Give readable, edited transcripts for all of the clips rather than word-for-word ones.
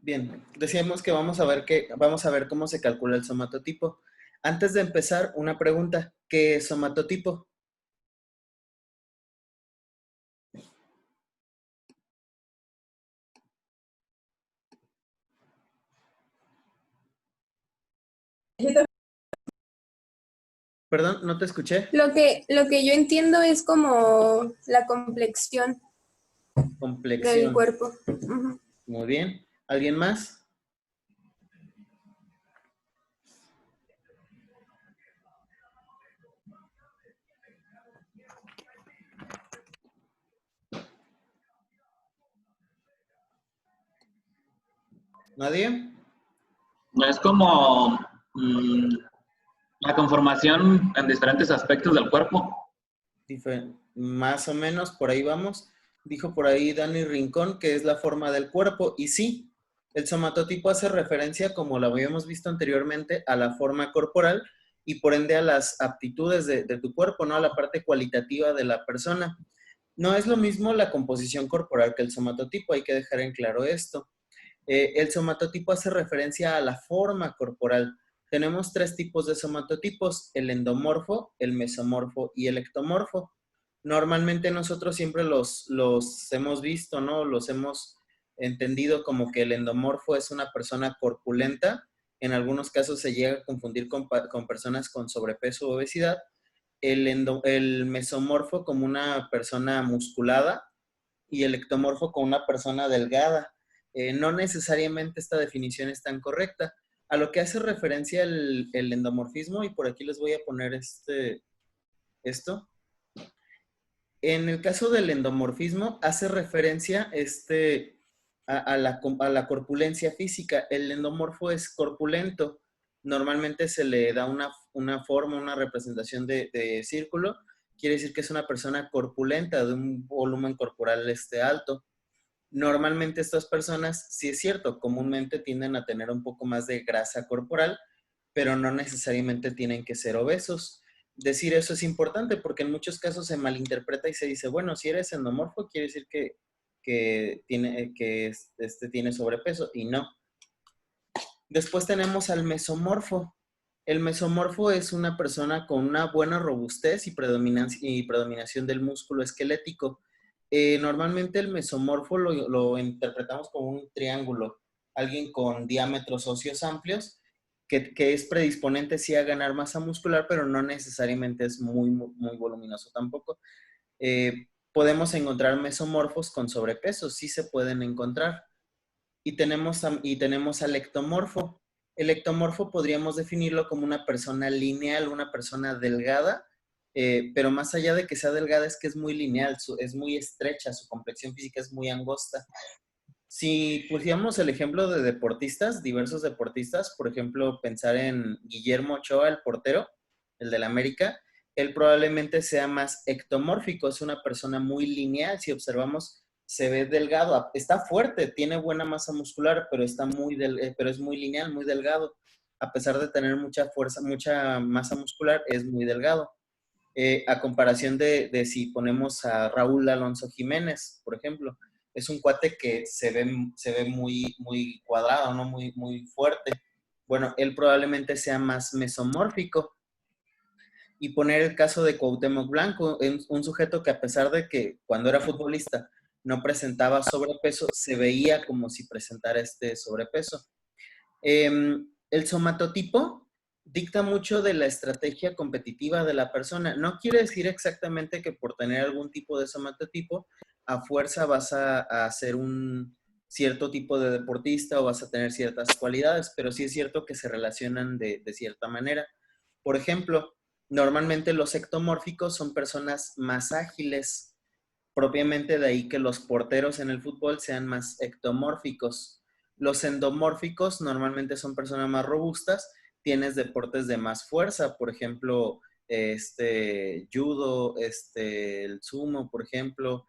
Bien, decíamos que vamos a ver cómo se calcula el somatotipo. Antes de empezar, una pregunta. ¿Qué es somatotipo? Perdón, no te escuché. Lo que yo entiendo es como la complexión del Complexión. cuerpo. Ujú. Muy bien. ¿Alguien más? ¿Nadie? Es como la conformación en diferentes aspectos del cuerpo. Más o menos, por ahí vamos. Dijo por ahí Dani Rincón que es la forma del cuerpo. Y sí, el somatotipo hace referencia, como lo habíamos visto anteriormente, a la forma corporal y por ende a las aptitudes de tu cuerpo, ¿no? A la parte cualitativa de la persona. No es lo mismo la composición corporal que el somatotipo, hay que dejar en claro esto. El somatotipo hace referencia a la forma corporal. Tenemos tres tipos de somatotipos, el endomorfo, el mesomorfo y el ectomorfo. Normalmente nosotros siempre los hemos visto, ¿no? Los hemos entendido como que el endomorfo es una persona corpulenta. En algunos casos se llega a confundir con personas con sobrepeso o obesidad. El mesomorfo como una persona musculada y el ectomorfo como una persona delgada. No necesariamente esta definición es tan correcta. A lo que hace referencia el endomorfismo, y por aquí les voy a poner esto. En el caso del endomorfismo, hace referencia a la corpulencia física. El endomorfo es corpulento. Normalmente se le da una forma, una representación de círculo. Quiere decir que es una persona corpulenta, de un volumen corporal alto. Normalmente estas personas, sí es cierto, comúnmente tienden a tener un poco más de grasa corporal, pero no necesariamente tienen que ser obesos. Decir eso es importante porque en muchos casos se malinterpreta y se dice, bueno, si eres endomorfo, quiere decir que tiene sobrepeso, y no. Después tenemos al mesomorfo. El mesomorfo es una persona con una buena robustez y predominación del músculo esquelético. Normalmente el mesomorfo lo interpretamos como un triángulo, alguien con diámetros óseos amplios, que es predisponente sí a ganar masa muscular, pero no necesariamente es muy, muy, muy voluminoso tampoco. Podemos encontrar mesomorfos con sobrepeso, sí se pueden encontrar. Y tenemos al ectomorfo. El ectomorfo podríamos definirlo como una persona lineal, una persona delgada, pero más allá de que sea delgada es que es muy lineal, es muy estrecha, su complexión física es muy angosta. Si pusiéramos el ejemplo de deportistas, diversos deportistas, por ejemplo, pensar en Guillermo Ochoa, el portero, el del América, él probablemente sea más ectomórfico, es una persona muy lineal. Si observamos, se ve delgado, está fuerte, tiene buena masa muscular, pero pero es muy lineal, muy delgado. A pesar de tener mucha fuerza, mucha masa muscular, es muy delgado. A comparación de si ponemos a Raúl Alonso Jiménez, por ejemplo, es un cuate que se ve muy, muy cuadrado, ¿no? Muy, muy fuerte. Bueno, él probablemente sea más mesomórfico. Y poner el caso de Cuauhtémoc Blanco, un sujeto que a pesar de que cuando era futbolista no presentaba sobrepeso, se veía como si presentara este sobrepeso. El somatotipo dicta mucho de la estrategia competitiva de la persona. No quiere decir exactamente que por tener algún tipo de somatotipo, a fuerza vas a ser un cierto tipo de deportista o vas a tener ciertas cualidades, pero sí es cierto que se relacionan de cierta manera. Por ejemplo, normalmente los ectomórficos son personas más ágiles, propiamente de ahí que los porteros en el fútbol sean más ectomórficos. Los endomórficos normalmente son personas más robustas, tienes deportes de más fuerza, por ejemplo, judo, el sumo, por ejemplo,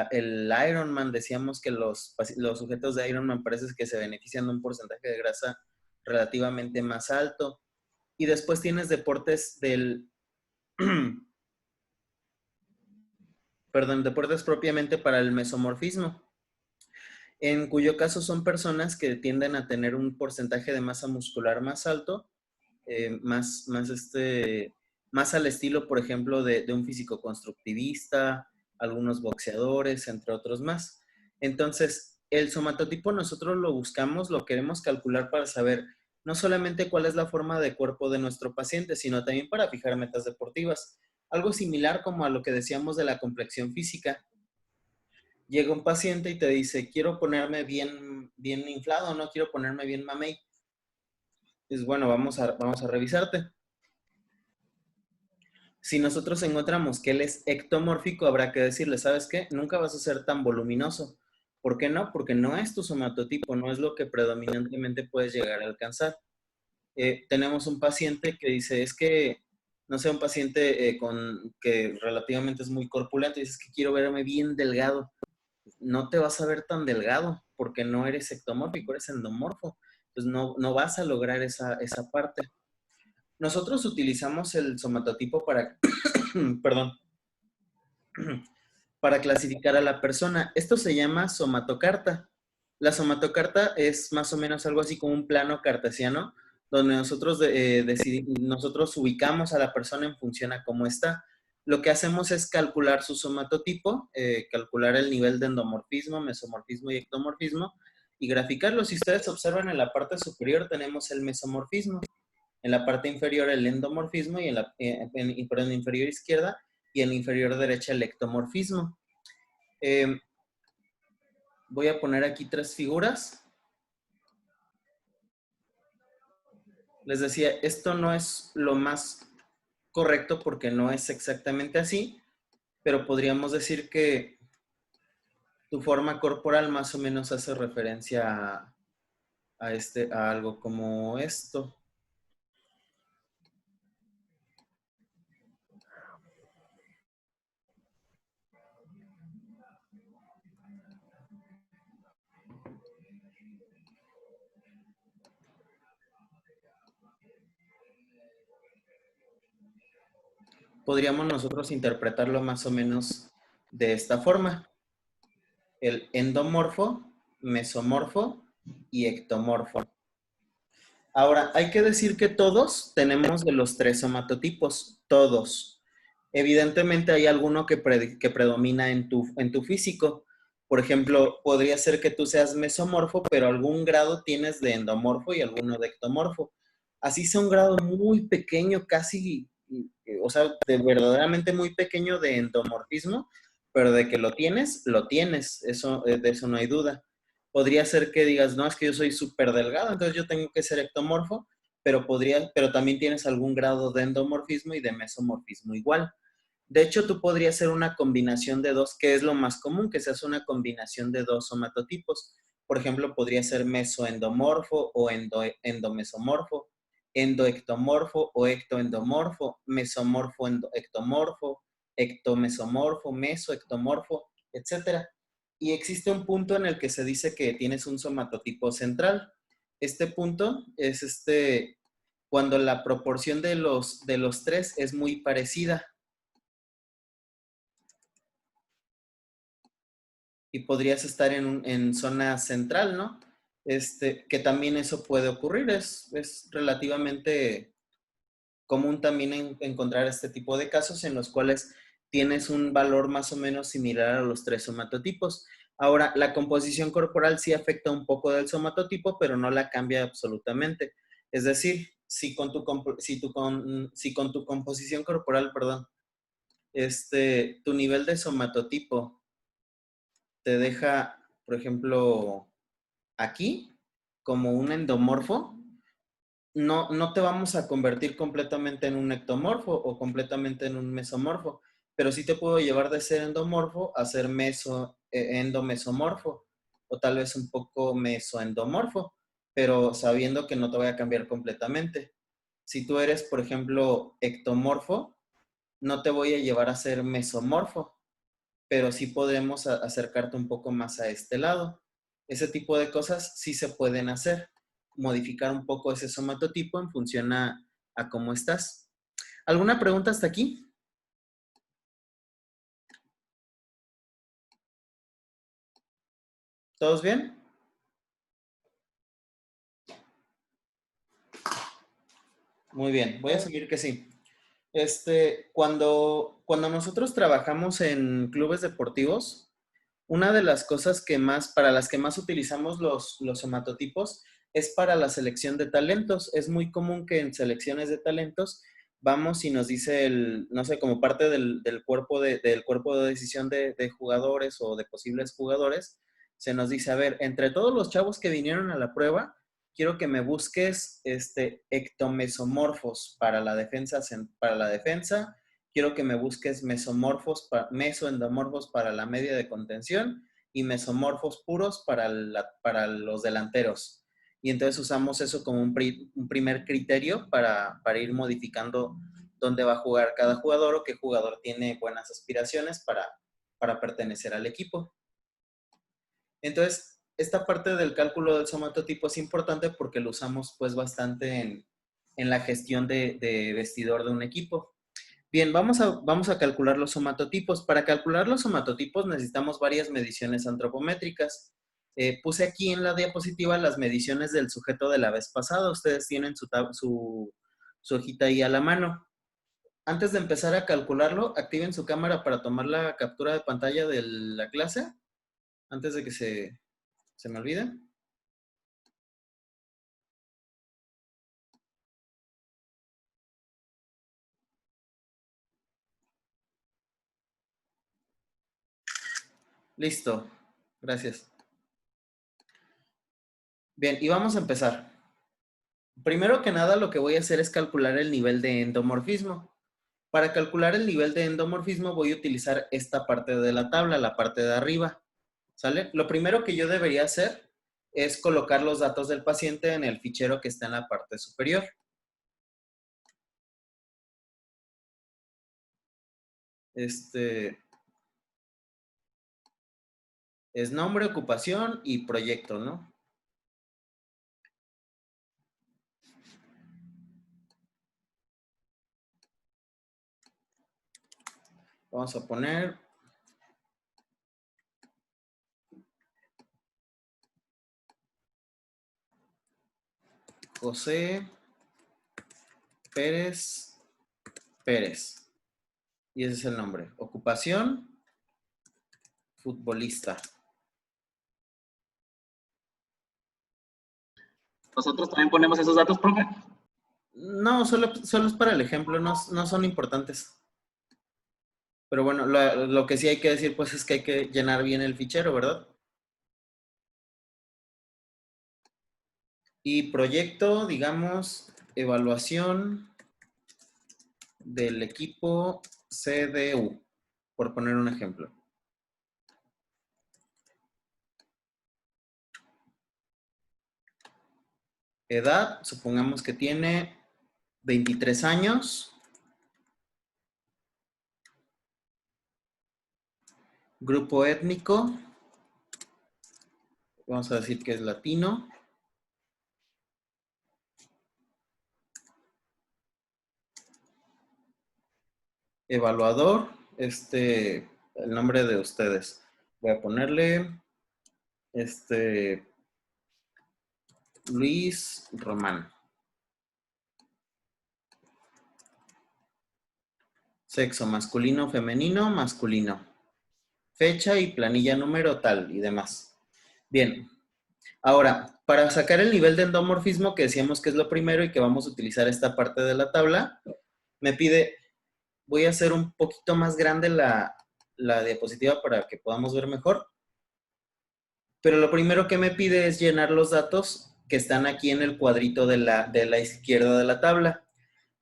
el Ironman. Decíamos que los sujetos de Ironman parece que se benefician de un porcentaje de grasa relativamente más alto. Y después tienes deportes deportes propiamente para el mesomorfismo. en cuyo caso son personas que tienden a tener un porcentaje de masa muscular más alto, más al estilo, por ejemplo, de un físico-constructivista, algunos boxeadores, entre otros más. Entonces, el somatotipo nosotros lo buscamos, lo queremos calcular para saber no solamente cuál es la forma de cuerpo de nuestro paciente, sino también para fijar metas deportivas. Algo similar como a lo que decíamos de la complexión física. Llega un paciente y te dice, quiero ponerme bien, bien inflado, no quiero ponerme bien mamey. Pues bueno, vamos a revisarte. Si nosotros encontramos que él es ectomórfico, habrá que decirle, ¿sabes qué? Nunca vas a ser tan voluminoso. ¿Por qué no? Porque no es tu somatotipo, no es lo que predominantemente puedes llegar a alcanzar. Tenemos un paciente que dice, es que, no sé, un paciente que relativamente es muy corpulento y dice, es que quiero verme bien delgado. No te vas a ver tan delgado porque no eres ectomórfico, eres endomorfo. Entonces no vas a lograr esa parte. Nosotros utilizamos el somatotipo para, perdón, para clasificar a la persona. Esto se llama somatocarta. La somatocarta es más o menos algo así como un plano cartesiano, donde nosotros ubicamos a la persona en función a cómo está. Lo que hacemos es calcular su somatotipo, calcular el nivel de endomorfismo, mesomorfismo y ectomorfismo, y graficarlo. Si ustedes observan en la parte superior tenemos el mesomorfismo, en la parte inferior el endomorfismo y en la inferior izquierda y en la inferior derecha el ectomorfismo. Voy a poner aquí 3 figuras. Les decía, esto no es lo más correcto porque no es exactamente así, pero podríamos decir que tu forma corporal más o menos hace referencia a algo como esto. Podríamos nosotros interpretarlo más o menos de esta forma. El endomorfo, mesomorfo y ectomorfo. Ahora, hay que decir que todos tenemos de los 3 somatotipos, todos. Evidentemente hay alguno que predomina en tu físico. Por ejemplo, podría ser que tú seas mesomorfo, pero algún grado tienes de endomorfo y alguno de ectomorfo. Así sea un grado muy pequeño, casi, o sea, de verdaderamente muy pequeño de endomorfismo, pero de que lo tienes, eso, de eso no hay duda. Podría ser que digas, no, es que yo soy súper delgado, entonces yo tengo que ser ectomorfo, pero también tienes algún grado de endomorfismo y de mesomorfismo igual. De hecho, tú podrías ser una combinación de dos, que es lo más común, que seas una combinación de dos somatotipos. Por ejemplo, podría ser mesoendomorfo o endomesomorfo, endoectomorfo o ectoendomorfo, mesomorfo ectomorfo, ectomesomorfo, mesoectomorfo, etc. Y existe un punto en el que se dice que tienes un somatotipo central. Este punto es cuando la proporción de los 3 es muy parecida. Y podrías estar en zona central, ¿no? Que también eso puede ocurrir. Es relativamente común también encontrar este tipo de casos en los cuales tienes un valor más o menos similar a los 3 somatotipos. Ahora, la composición corporal sí afecta un poco del somatotipo, pero no la cambia absolutamente. Es decir, si con tu composición corporal, perdón, tu nivel de somatotipo te deja, por ejemplo, aquí, como un endomorfo, no te vamos a convertir completamente en un ectomorfo o completamente en un mesomorfo, pero sí te puedo llevar de ser endomorfo a ser endomesomorfo o tal vez un poco mesoendomorfo, pero sabiendo que no te voy a cambiar completamente. Si tú eres, por ejemplo, ectomorfo, no te voy a llevar a ser mesomorfo, pero sí podemos acercarte un poco más a este lado. Ese tipo de cosas sí se pueden hacer, modificar un poco ese somatotipo en función a cómo estás. ¿Alguna pregunta hasta aquí? ¿Todos bien? Muy bien, voy a asumir que sí. Cuando nosotros trabajamos en clubes deportivos, una de las cosas para las que más utilizamos los somatotipos es para la selección de talentos. Es muy común que en selecciones de talentos vamos y nos dice no sé, como parte del cuerpo de decisión de jugadores o de posibles jugadores, se nos dice, a ver, entre todos los chavos que vinieron a la prueba, quiero que me busques ectomesomorfos para la defensa, quiero que me busques mesoendomorfos para la media de contención y mesomorfos puros para los delanteros. Y entonces usamos eso como un primer criterio para ir modificando dónde va a jugar cada jugador o qué jugador tiene buenas aspiraciones para pertenecer al equipo. Entonces, esta parte del cálculo del somatotipo es importante porque lo usamos pues bastante en la gestión de vestidor de un equipo. Bien, vamos a calcular los somatotipos. Para calcular los somatotipos necesitamos varias mediciones antropométricas. Puse aquí en la diapositiva las mediciones del sujeto de la vez pasada. Ustedes tienen su hojita ahí a la mano. Antes de empezar a calcularlo, activen su cámara para tomar la captura de pantalla de la clase, antes de que se me olvide. Listo. Gracias. Bien, y vamos a empezar. Primero que nada, lo que voy a hacer es calcular el nivel de endomorfismo. Para calcular el nivel de endomorfismo voy a utilizar esta parte de la tabla, la parte de arriba. ¿Sale? Lo primero que yo debería hacer es colocar los datos del paciente en el fichero que está en la parte superior. Es nombre, ocupación y proyecto, ¿no? Vamos a poner José Pérez Pérez. Y ese es el nombre. Ocupación, futbolista. ¿Nosotros también ponemos esos datos, profe? No, solo es para el ejemplo, no son importantes. Pero bueno, lo que sí hay que decir pues es que hay que llenar bien el fichero, ¿verdad? Y proyecto, digamos, evaluación del equipo CDU, por poner un ejemplo. Edad, supongamos que tiene 23 años. Grupo étnico, vamos a decir que es latino. Evaluador, el nombre de ustedes. Voy a ponerle, Luis Román. Sexo, masculino, femenino, masculino. Fecha y planilla número tal y demás. Bien. Ahora, para sacar el nivel de endomorfismo, que decíamos que es lo primero y que vamos a utilizar esta parte de la tabla, me pide, voy a hacer un poquito más grande la diapositiva para que podamos ver mejor. Pero lo primero que me pide es llenar los datos que están aquí en el cuadrito de la izquierda de la tabla.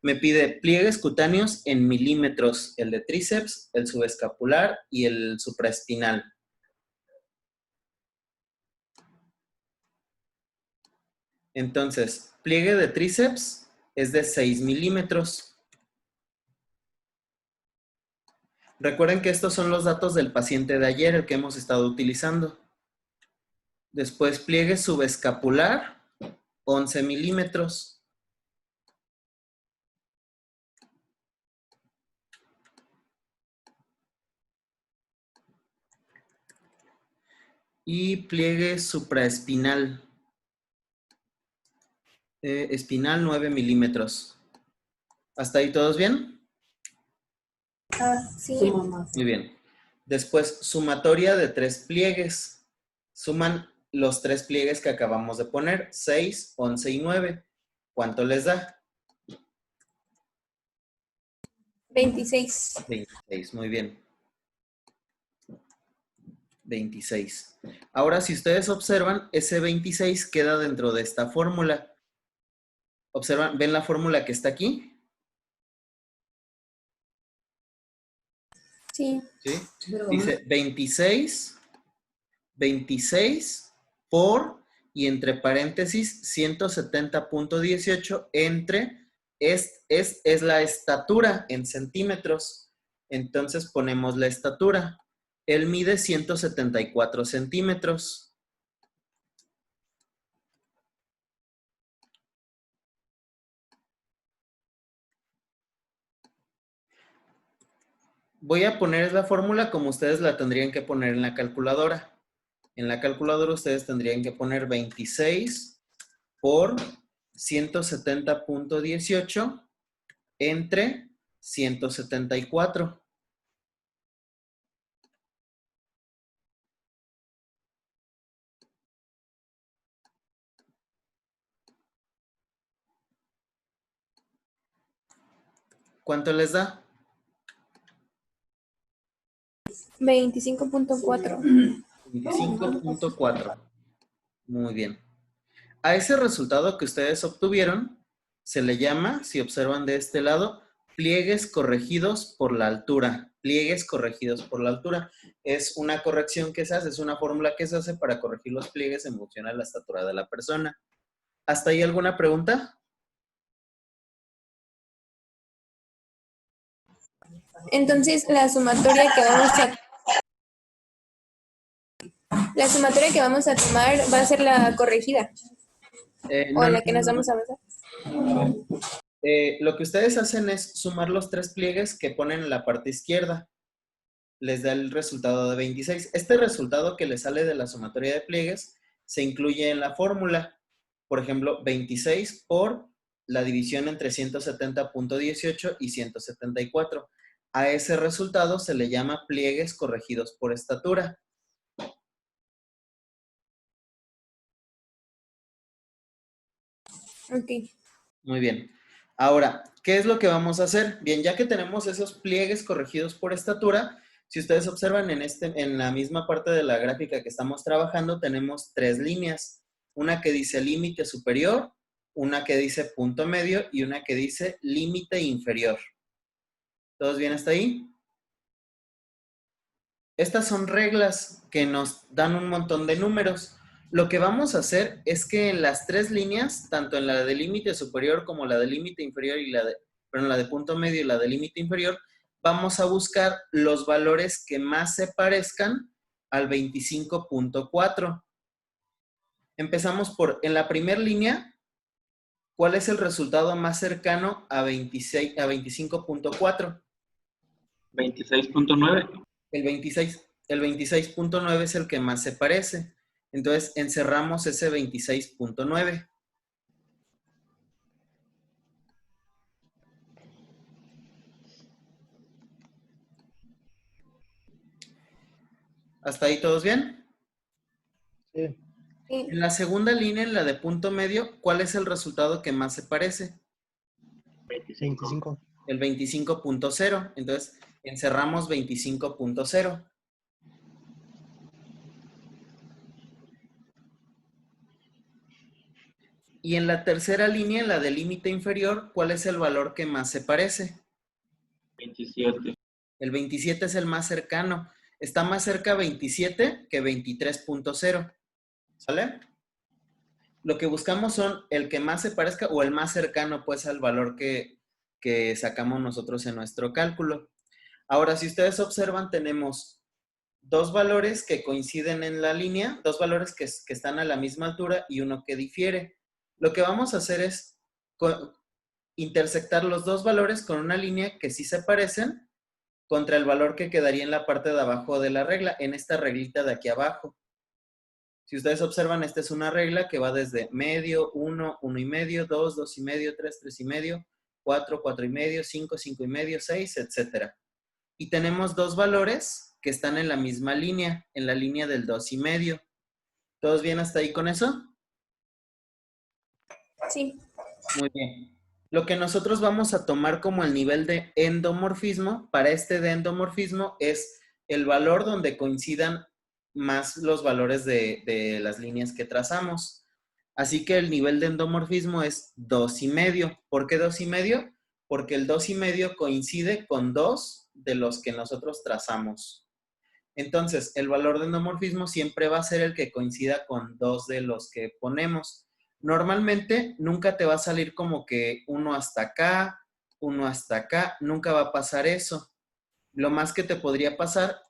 Me pide pliegues cutáneos en milímetros, el de tríceps, el subescapular y el supraespinal. Entonces, pliegue de tríceps es de 6 milímetros. Recuerden que estos son los datos del paciente de ayer, el que hemos estado utilizando. Después, pliegue subescapular, 11 milímetros. y pliegue supraespinal. Espinal 9 milímetros. ¿Hasta ahí todos bien? Sí. Muy bien. Después, sumatoria de 3 pliegues. Suman los 3 pliegues que acabamos de poner, 6, 11 y 9. ¿Cuánto les da? 26. 26, muy bien. 26. Ahora, si ustedes observan, ese 26 queda dentro de esta fórmula. Observan, ¿ven la fórmula que está aquí? Sí. ¿Sí? Dice 26 por, y entre paréntesis, 170.18 entre, es la estatura en centímetros. Entonces ponemos la estatura. Él mide 174 centímetros. Voy a poner la fórmula como ustedes la tendrían que poner en la calculadora. En la calculadora ustedes tendrían que poner 26 por 170.18 entre 174. ¿Cuánto les da? 25.4. 25.4. Muy bien. A ese resultado que ustedes obtuvieron se le llama, si observan de este lado, pliegues corregidos por la altura. Pliegues corregidos por la altura. Es una corrección que se hace, es una fórmula que se hace para corregir los pliegues en función a la estatura de la persona. ¿Hasta ahí alguna pregunta? Entonces, la sumatoria que vamos a tomar va a ser la corregida. O No, la que nos vamos a basar. Lo que ustedes hacen es sumar los 3 pliegues que ponen en la parte izquierda. Les da el resultado de 26. Este resultado que les sale de la sumatoria de pliegues se incluye en la fórmula. Por ejemplo, 26 por la división entre 170.18 y 174. A ese resultado se le llama pliegues corregidos por estatura. Ok. Muy bien. Ahora, ¿qué es lo que vamos a hacer? Bien, ya que tenemos esos pliegues corregidos por estatura, si ustedes observan en la misma parte de la gráfica que estamos trabajando, tenemos 3 líneas. Una que dice límite superior, una que dice punto medio y una que dice límite inferior. ¿Todos bien hasta ahí? Estas son reglas que nos dan un montón de números. Lo que vamos a hacer es que en las 3 líneas, tanto en la de límite superior como la de límite inferior y la de punto medio y la de límite inferior, vamos a buscar los valores que más se parezcan al 25.4. Empezamos por, en la primera línea, ¿cuál es el resultado más cercano a 25.4? 26.9. El 26.9 es el que más se parece. Entonces, encerramos ese 26.9. ¿Hasta ahí todos bien? Sí. En la segunda línea, en la de punto medio, ¿cuál es el resultado que más se parece? 25. El 25.0. Entonces, encerramos 25.0. Y en la tercera línea, en la de límite inferior, ¿cuál es el valor que más se parece? 27. El 27 es el más cercano. Está más cerca 27 que 23.0. ¿Sale? Lo que buscamos son el que más se parezca o el más cercano pues al valor que sacamos nosotros en nuestro cálculo. Ahora, si ustedes observan, tenemos 2 valores que coinciden en la línea, 2 valores que están a la misma altura y uno que difiere. Lo que vamos a hacer es intersectar los 2 valores con una línea que sí se parecen contra el valor que quedaría en la parte de abajo de la regla, en esta reglita de aquí abajo. Si ustedes observan, esta es una regla que va desde medio, 1, 1,5, 2, 2,5, 3, 3,5, 4, 4,5, 5, 5,5, 6, etc. Y tenemos dos valores que están en la misma línea, en la línea del 2,5. ¿Todos bien hasta ahí con eso? Sí. Muy bien. Lo que nosotros vamos a tomar como el nivel de endomorfismo, para este de endomorfismo, es el valor donde coincidan más los valores de las líneas que trazamos. Así que el nivel de endomorfismo es 2,5. ¿Por qué 2,5? Porque el 2,5 coincide con 2 de los que nosotros trazamos. Entonces, el valor de endomorfismo siempre va a ser el que coincida con 2 de los que ponemos. Normalmente nunca te va a salir como que uno hasta acá, uno hasta acá, nunca va a pasar eso. Lo más que te podría pasar,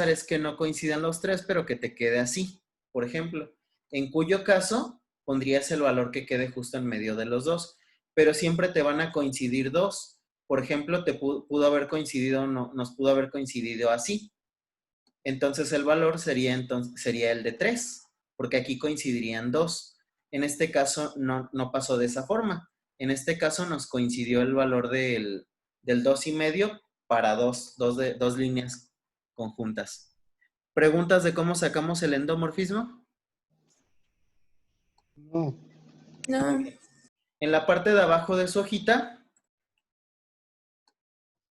es que no coincidan los tres, pero que te quede así, por ejemplo. En cuyo caso, pondrías el valor que quede justo en medio de los dos, pero siempre te van a coincidir dos. Por ejemplo, te pudo haber coincidido, nos pudo haber coincidido así. Entonces el valor sería el de 3, porque aquí coincidirían 2. En este caso no pasó de esa forma. En este caso nos coincidió el valor del 2,5 para dos líneas conjuntas. ¿Preguntas de cómo sacamos el endomorfismo? No. No. En la parte de abajo de su hojita,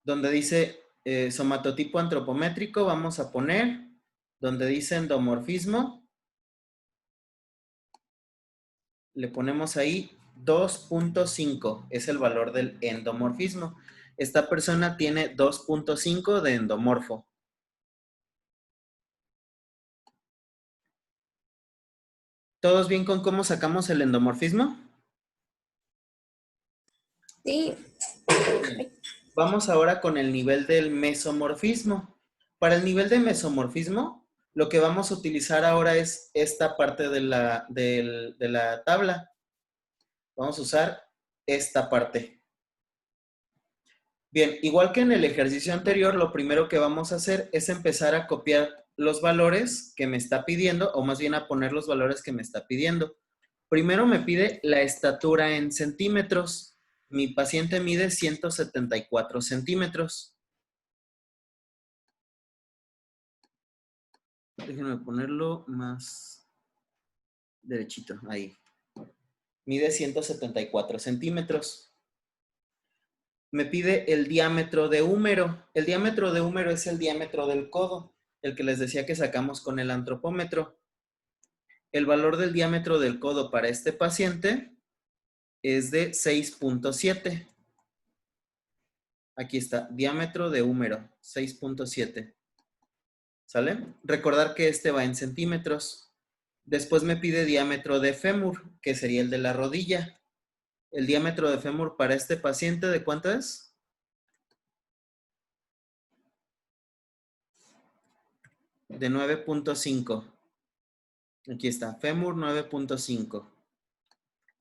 donde dice somatotipo antropométrico, vamos a poner, donde dice endomorfismo, le ponemos ahí 2.5, es el valor del endomorfismo. Esta persona tiene 2.5 de endomorfo. ¿Todos bien con cómo sacamos el endomorfismo? Sí. Vamos ahora con el nivel del mesomorfismo. Para el nivel de mesomorfismo, lo que vamos a utilizar ahora es esta parte de la tabla. Vamos a usar esta parte. Bien, igual que en el ejercicio anterior, lo primero que vamos a hacer es empezar a copiar los valores que me está pidiendo, o más bien a poner los valores que me está pidiendo. Primero me pide la estatura en centímetros. Mi paciente mide 174 centímetros. Déjenme ponerlo más derechito, ahí. Mide 174 centímetros. Me pide el diámetro de húmero. El diámetro de húmero es el diámetro del codo, el que les decía que sacamos con el antropómetro. El valor del diámetro del codo para este paciente es de 6.7. Aquí está, diámetro de húmero, 6.7. ¿Sale? Recordar que este va en centímetros. Después me pide diámetro de fémur, que sería el de la rodilla. El diámetro de fémur para este paciente, ¿de cuánto es? De 9.5. Aquí está, fémur 9.5.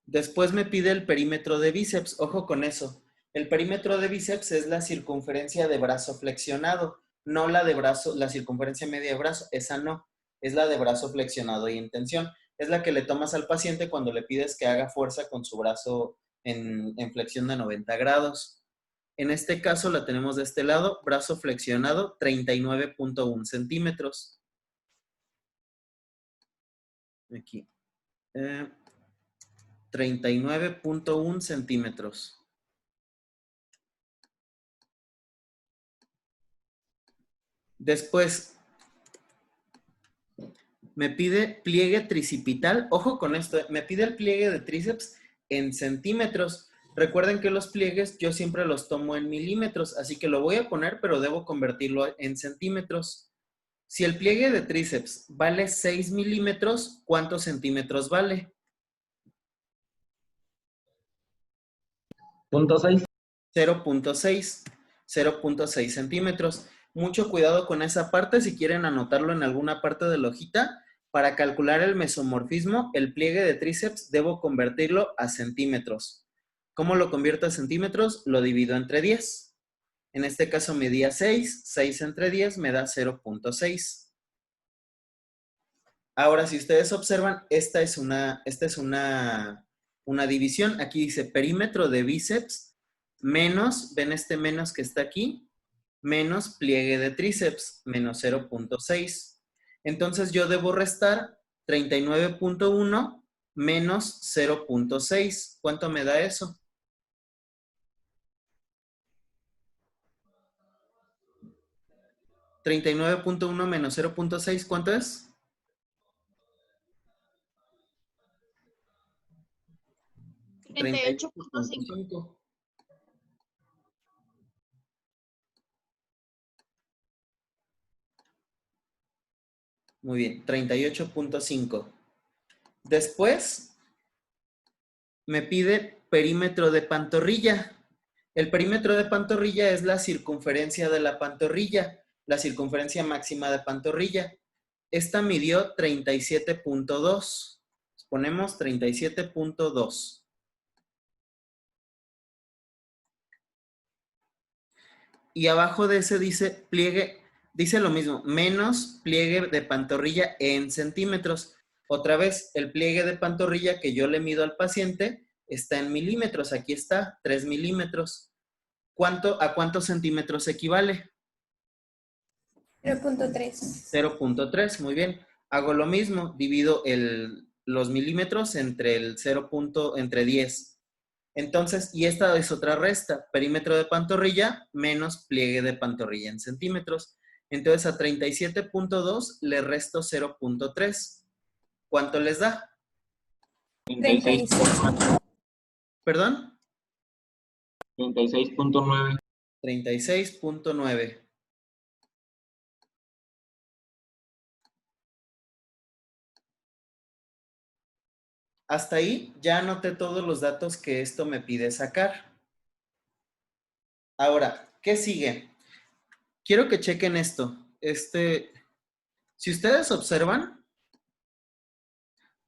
Después me pide el perímetro de bíceps. Ojo con eso. El perímetro de bíceps es la circunferencia de brazo flexionado, no la de brazo, la circunferencia media de brazo. Esa no, es la de brazo flexionado y en tensión. Es la que le tomas al paciente cuando le pides que haga fuerza con su brazo en flexión de 90 grados. En este caso la tenemos de este lado, brazo flexionado 39.1 centímetros. Aquí. 39.1 centímetros. Después, me pide pliegue tricipital. Ojo con esto, me pide el pliegue de tríceps en centímetros. Recuerden que los pliegues yo siempre los tomo en milímetros, así que lo voy a poner, pero debo convertirlo en centímetros. Si el pliegue de tríceps vale 6 milímetros, ¿cuántos centímetros vale? 0.6. 0.6 centímetros. Mucho cuidado con esa parte, si quieren anotarlo en alguna parte de la hojita. Para calcular el mesomorfismo, el pliegue de tríceps debo convertirlo a centímetros. ¿Cómo lo convierto a centímetros? Lo divido entre 10. En este caso medía 6, 6 entre 10 me da 0.6. Ahora, si ustedes observan, esta es una división. Aquí dice perímetro de bíceps menos, ven este menos que está aquí, menos pliegue de tríceps, menos 0.6. Entonces yo debo restar 39.1 menos 0.6. ¿Cuánto me da eso? 39.1 menos 0.6, ¿cuánto es? 38.5. Muy bien, 38.5. Después me pide perímetro de pantorrilla. El perímetro de pantorrilla es la circunferencia de la pantorrilla, la circunferencia máxima de pantorrilla. Esta midió 37.2. Ponemos 37.2. Y abajo de ese dice pliegue, dice lo mismo, menos pliegue de pantorrilla en centímetros. Otra vez, el pliegue de pantorrilla que yo le mido al paciente está en milímetros. Aquí está, 3 milímetros. ¿A cuántos centímetros equivale? 0.3. 0.3, muy bien. Hago lo mismo, divido los milímetros entre el 0. Entre 10. Entonces, y esta es otra resta, perímetro de pantorrilla menos pliegue de pantorrilla en centímetros. Entonces, a 37.2 le resto 0.3. ¿Cuánto les da? 36. ¿Perdón? 36.9. 36.9. Hasta ahí ya anoté todos los datos que esto me pide sacar. Ahora, ¿qué sigue? Quiero que chequen esto. Si ustedes observan,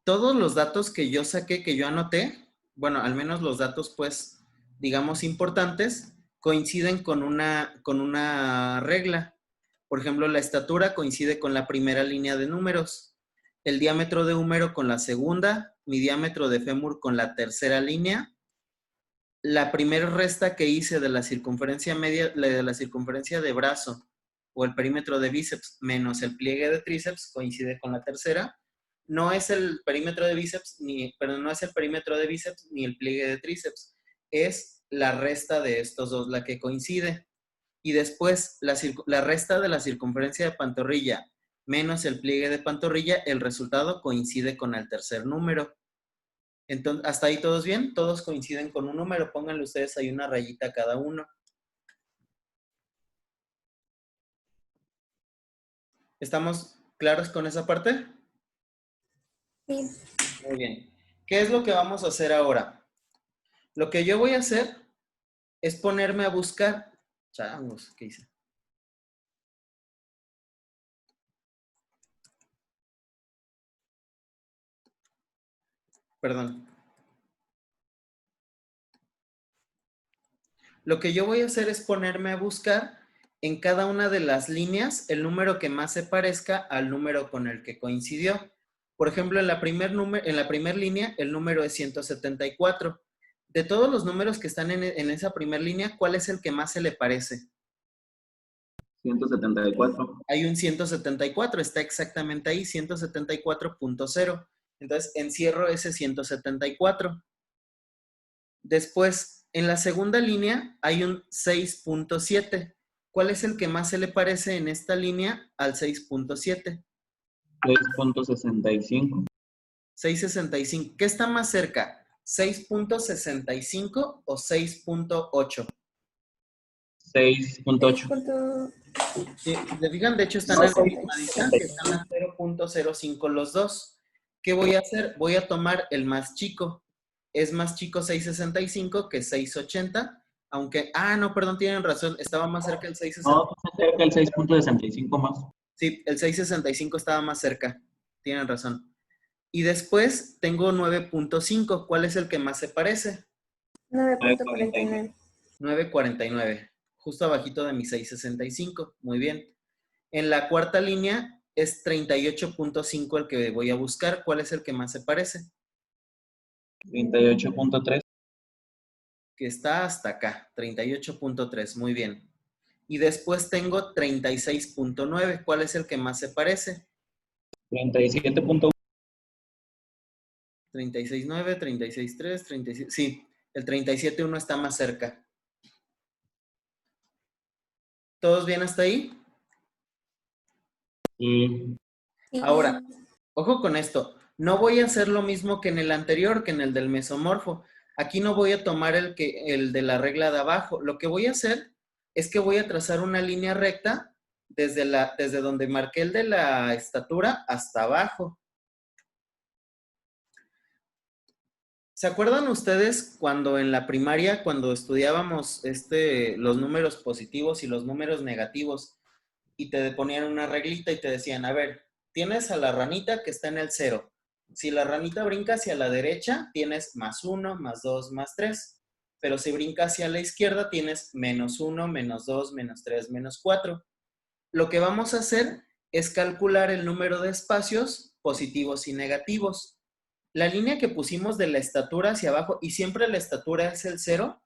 todos los datos que yo saqué, que yo anoté, bueno, al menos los datos, pues, digamos, importantes, coinciden con una regla. Por ejemplo, la estatura coincide con la primera línea de números. El diámetro de húmero con la segunda, mi diámetro de fémur con la tercera línea. La primera resta que hice de la circunferencia media, de la circunferencia de brazo o el perímetro de bíceps menos el pliegue de tríceps coincide con la tercera. No es el perímetro de bíceps no es el perímetro de bíceps ni el pliegue de tríceps. Es la resta de estos dos la que coincide. Y después la resta de la circunferencia de pantorrilla menos el pliegue de pantorrilla, el resultado coincide con el tercer número. Entonces, ¿hasta ahí todos bien? Todos coinciden con un número. Pónganle ustedes ahí una rayita a cada uno. ¿Estamos claros con esa parte? Sí. Muy bien. ¿Qué es lo que vamos a hacer ahora? Lo que yo voy a hacer es ponerme a buscar... Changos, ¿qué hice? Perdón. Lo que yo voy a hacer es ponerme a buscar en cada una de las líneas el número que más se parezca al número con el que coincidió. Por ejemplo, en la primera línea el número es 174. De todos los números que están en esa primera línea, ¿cuál es el que más se le parece? 174. Hay un 174, está exactamente ahí, 174.0. Entonces, encierro ese 174. Después, en la segunda línea hay un 6.7. ¿Cuál es el que más se le parece en esta línea al 6.7? 6.65. 6.65. ¿Qué está más cerca? ¿6.65 o 6.8? 6.8. Si se fijan, de hecho están a la misma distancia, están a 0.05 los dos. ¿Qué voy a hacer? Voy a tomar el más chico. Es más chico 6.65 que 6.80, aunque, no, perdón, tienen razón, estaba más cerca el 6.60. No, está cerca el 6.65 más. Sí, el 6.65 estaba más cerca, tienen razón. Y después tengo 9.5, ¿cuál es el que más se parece? 9.49. 9.49, justo abajito de mi 6.65, muy bien. En la cuarta línea es 38.5 el que voy a buscar. ¿Cuál es el que más se parece? 38.3. Que está hasta acá, 38.3, muy bien. Y después tengo 36.9. ¿Cuál es el que más se parece? 37.1. 36.9, 36.3, 37. Sí, el 37.1 está más cerca. ¿Todos bien hasta ahí? Y Ahora, ojo con esto. No voy a hacer lo mismo que en el anterior, que en el del mesomorfo. Aquí no voy a tomar el de la regla de abajo. Lo que voy a hacer es que voy a trazar una línea recta desde donde marqué el de la estatura hasta abajo. ¿Se acuerdan ustedes cuando en la primaria, cuando estudiábamos los números positivos y los números negativos, y te ponían una reglita y te decían, a ver, tienes a la ranita que está en el 0. Si la ranita brinca hacia la derecha, tienes +1, +2, +3. Pero si brinca hacia la izquierda, tienes -1, -2, -3, -4. Lo que vamos a hacer es calcular el número de espacios positivos y negativos. La línea que pusimos de la estatura hacia abajo, y siempre la estatura es el 0,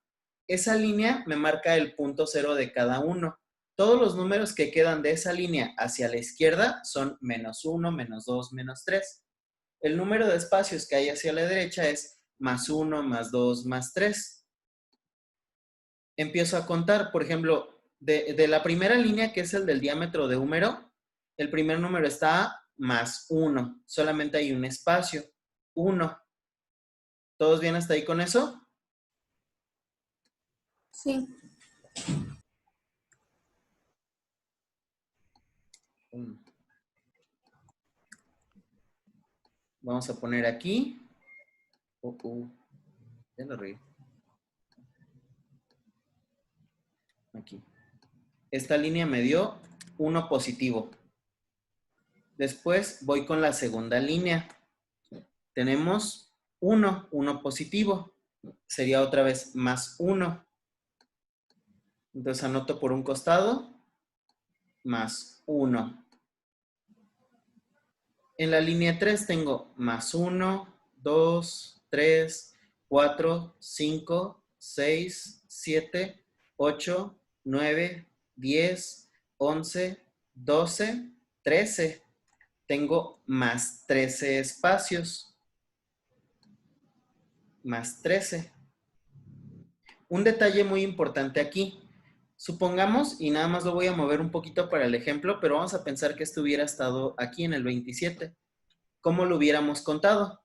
esa línea me marca el punto 0 de cada uno. Todos los números que quedan de esa línea hacia la izquierda son -1, -2, -3. El número de espacios que hay hacia la derecha es +1, +2, +3. Empiezo a contar, por ejemplo, de la primera línea, que es el del diámetro de húmero, el primer número está +1. Solamente hay un espacio, 1. ¿Todos bien hasta ahí con eso? Sí. Vamos a poner aquí. Ya lo regué. Aquí. Esta línea me dio 1 positivo. Después voy con la segunda línea. Tenemos 1 positivo. Sería otra vez +1. Entonces anoto por un costado, +1. En la línea 3 tengo +1, 2, 3, 4, 5, 6, 7, 8, 9, 10, 11, 12, 13. Tengo +13 espacios. +13. Un detalle muy importante aquí. Supongamos, y nada más lo voy a mover un poquito para el ejemplo, pero vamos a pensar que esto hubiera estado aquí en el 27. ¿Cómo lo hubiéramos contado?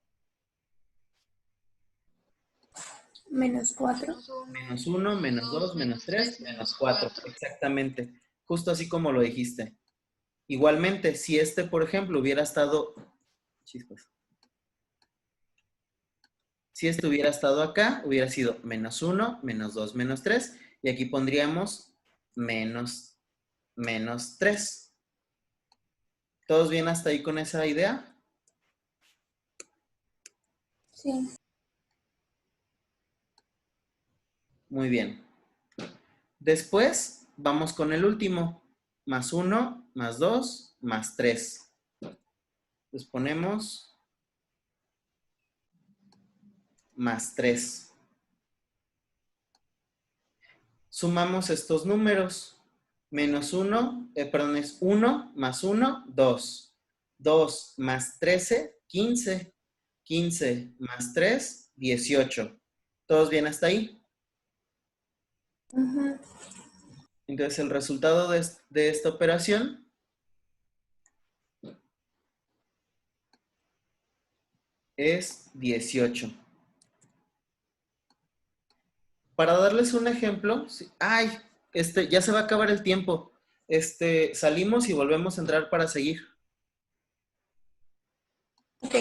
-4. -1, -2, -3, -4. Exactamente. Justo así como lo dijiste. Igualmente, si por ejemplo, hubiera estado... Chispas. Si hubiera estado acá, hubiera sido -1, -2, -3. Y aquí pondríamos -3. ¿Todos bien hasta ahí con esa idea? Sí. Muy bien. Después, vamos con el último. +1, +2, +3. Entonces ponemos +3. Sumamos estos números. -1, perdón, es 1 más 1, 2. 2 más 13, 15. 15 más 3, 18. ¿Todos bien hasta ahí? Ujú. Entonces el resultado de esta operación es 18. Para darles un ejemplo, ¡ay! Ya se va a acabar el tiempo. Salimos y volvemos a entrar para seguir. Ok.